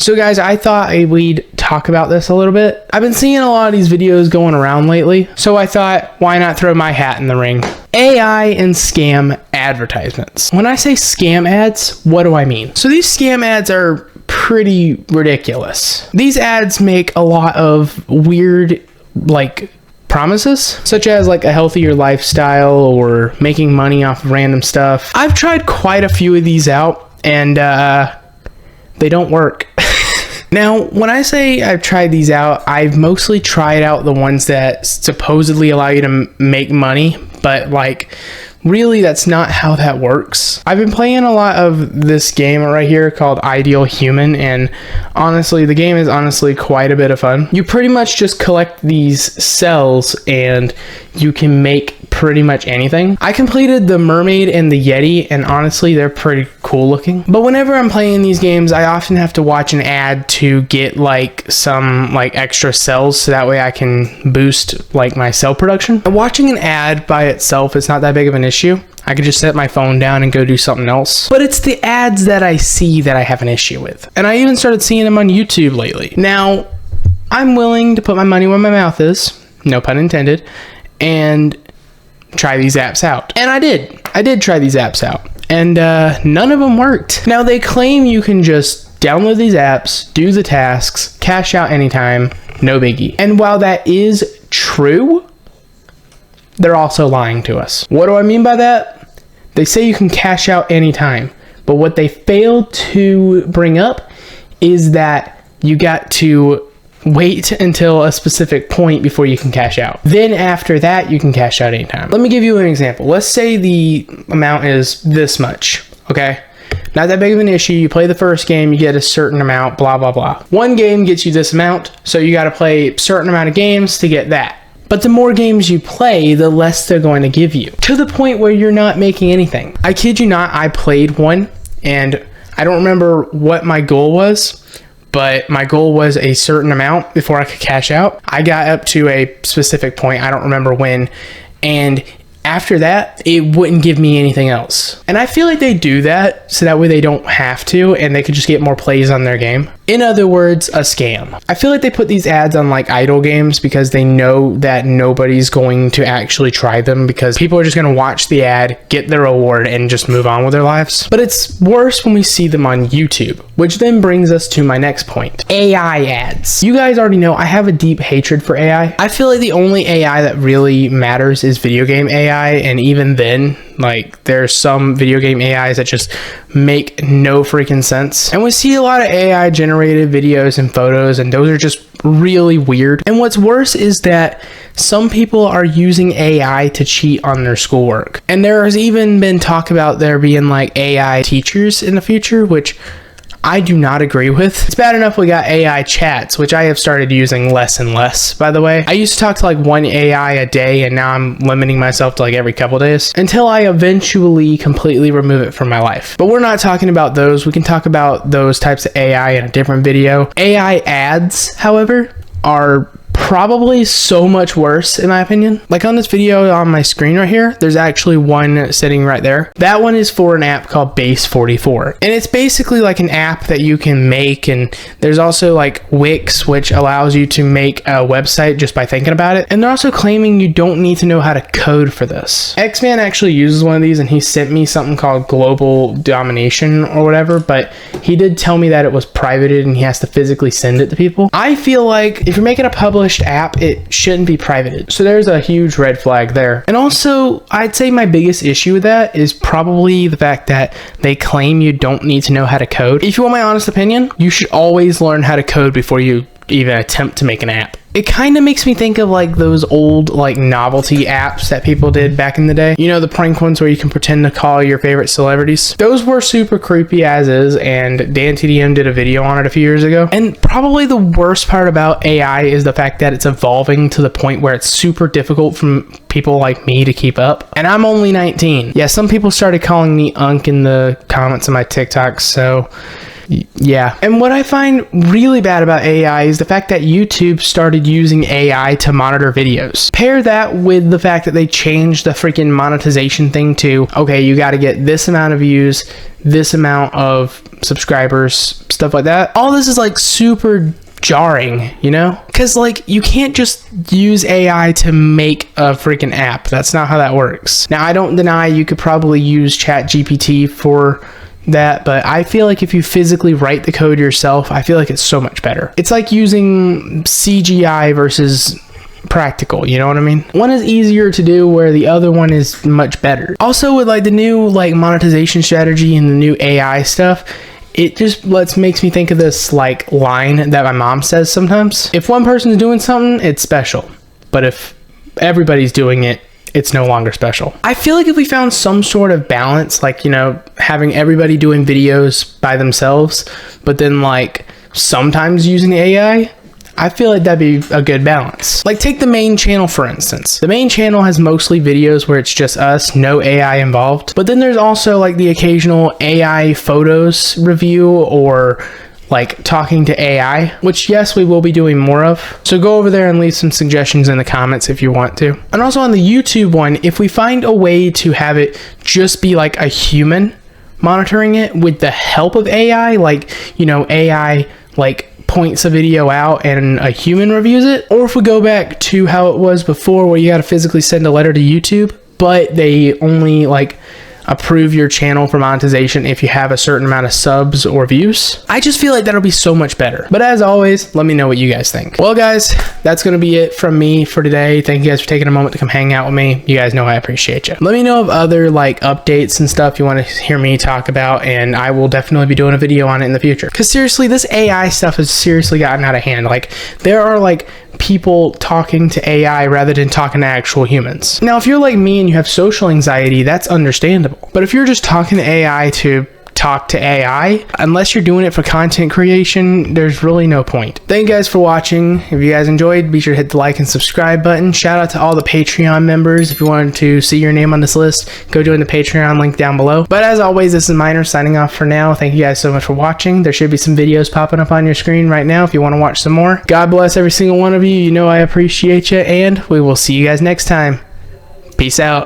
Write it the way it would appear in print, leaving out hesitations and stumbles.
So guys, I thought we'd talk about this a little bit. I've been seeing a lot of these videos going around lately, so I thought, why not throw my hat in the ring? AI and scam advertisements. When I say scam ads, what do I mean? So these scam ads are pretty ridiculous. These ads make a lot of weird, promises, such as a healthier lifestyle or making money off of random stuff. I've tried quite a few of these out, and they don't work. Now, when I say I've tried these out, I've mostly tried out the ones that supposedly allow you to make money, but really that's not how that works. I've been playing a lot of this game right here called Ideal Human, and honestly, the game is quite a bit of fun. You pretty much just collect these cells and you can make pretty much anything. I completed the mermaid and the yeti, and honestly they're pretty cool looking. But whenever I'm playing these games, I often have to watch an ad to get some extra cells, so that way I can boost my cell production. Watching an ad by itself is not that big of an issue. I could just set my phone down and go do something else. But it's the ads that I see that I have an issue with. And I even started seeing them on YouTube lately. Now, I'm willing to put my money where my mouth is, no pun intended, and try these apps out. And I did try these apps out, and none of them worked. Now, they claim you can just download these apps, do the tasks, cash out anytime, no biggie. And while that is true, they're also lying to us. What do I mean by that? They say you can cash out anytime, but what they fail to bring up is that you got to wait until a specific point before you can cash out. Then after that, you can cash out anytime. Let me give you an example. Let's say the amount is this much, okay? Not that big of an issue. You play the first game, you get a certain amount, blah, blah, blah. One game gets you this amount, so you got to play a certain amount of games to get that. But the more games you play, the less they're going to give you, to the point where you're not making anything. I kid you not, I played one, and I don't remember what my goal was, but my goal was a certain amount before I could cash out. I got up to a specific point, I don't remember when, and after that, it wouldn't give me anything else. And I feel like they do that so that way they don't have to, and they could just get more plays on their game. In other words, a scam. I feel like they put these ads on idle games because they know that nobody's going to actually try them, because people are just going to watch the ad, get their reward, and just move on with their lives. But it's worse when we see them on YouTube, which then brings us to my next point. AI ads. You guys already know I have a deep hatred for AI. I feel like the only AI that really matters is video game AI, and even then, there's some video game AIs that just make no freaking sense. And we see a lot of AI generated videos and photos, and those are just really weird. And what's worse is that some people are using AI to cheat on their schoolwork. And there has even been talk about there being AI teachers in the future, which I do not agree with. It's bad enough we got AI chats, which I have started using less and less, by the way. I used to talk to one AI a day, and now I'm limiting myself to every couple days until I eventually completely remove it from my life. But we're not talking about those. We can talk about those types of AI in a different video. AI ads, however, are probably so much worse in my opinion. On this video on my screen right here, there's actually one sitting right there. That one is for an app called Base 44, and it's basically an app that you can make. And there's also Wix, which allows you to make a website just by thinking about it. And they're also claiming you don't need to know how to code for this. X-Man actually uses one of these, and he sent me something called Global Domination or whatever, but he did tell me that it was privated and he has to physically send it to people. I feel like if you're making a published app, it shouldn't be privated. So there's a huge red flag there. And also, I'd say my biggest issue with that is probably the fact that they claim you don't need to know how to code. If you want my honest opinion, you should always learn how to code before you even attempt to make an app. It kind of makes me think of those old novelty apps that people did back in the day. You know, the prank ones where you can pretend to call your favorite celebrities. Those were super creepy as is, and Dan TDM did a video on it a few years ago. And probably the worst part about AI is the fact that it's evolving to the point where it's super difficult for people like me to keep up. And I'm only 19. Yeah, some people started calling me Unk in the comments of my TikToks, so Yeah. And what I find really bad about AI is the fact that YouTube started using AI to monitor videos. Pair that with the fact that they changed the freaking monetization thing to, okay, you got to get this amount of views, this amount of subscribers, stuff like that. All this is like super jarring, you know? Because like you can't just use AI to make a freaking app. That's not how that works. Now, I don't deny you could probably use ChatGPT for that, but I feel like if you physically write the code yourself, I feel like it's so much better. It's like using CGI versus practical, you know what I mean? One is easier to do where the other one is much better. Also, with like the new like monetization strategy and the new AI stuff, it just makes me think of this like line that my mom says sometimes. If one person's doing something, it's special, but if everybody's doing it, it's no longer special. I feel like if we found some sort of balance, like, you know, having everybody doing videos by themselves, but then like sometimes using AI, I feel like that'd be a good balance. Like, take the main channel, for instance. The main channel has mostly videos where it's just us, no AI involved. But then there's also like the occasional AI photos review or like talking to AI, which yes, we will be doing more of. So go over there and leave some suggestions in the comments if you want to. And also on the YouTube one, if we find a way to have it just be like a human monitoring it with the help of AI, like, you know, AI like points a video out and a human reviews it, or if we go back to how it was before where you got to physically send a letter to YouTube, but they only like approve your channel for monetization if you have a certain amount of subs or views. I just feel like that'll be so much better. But as always, let me know what you guys think. Well guys, that's gonna be it from me for today. Thank you guys for taking a moment to come hang out with me. You guys know I appreciate you. Let me know of other like updates and stuff you want to hear me talk about, and I will definitely be doing a video on it in the future. Because seriously, this AI stuff has seriously gotten out of hand. Like, there are like people talking to AI rather than talking to actual humans. Now, if you're like me and you have social anxiety, that's understandable. But if you're just talking to AI to talk to AI, unless you're doing it for content creation, there's really no point. Thank you guys for watching. If you guys enjoyed, be sure to hit the like and subscribe button. Shout out to all the Patreon members. If you wanted to see your name on this list, go join the Patreon link down below. But as always, this is Miner signing off for now. Thank you guys so much for watching. There should be some videos popping up on your screen right now if you want to watch some more. God bless every single one of you. You know I appreciate you, and we will see you guys next time. Peace out.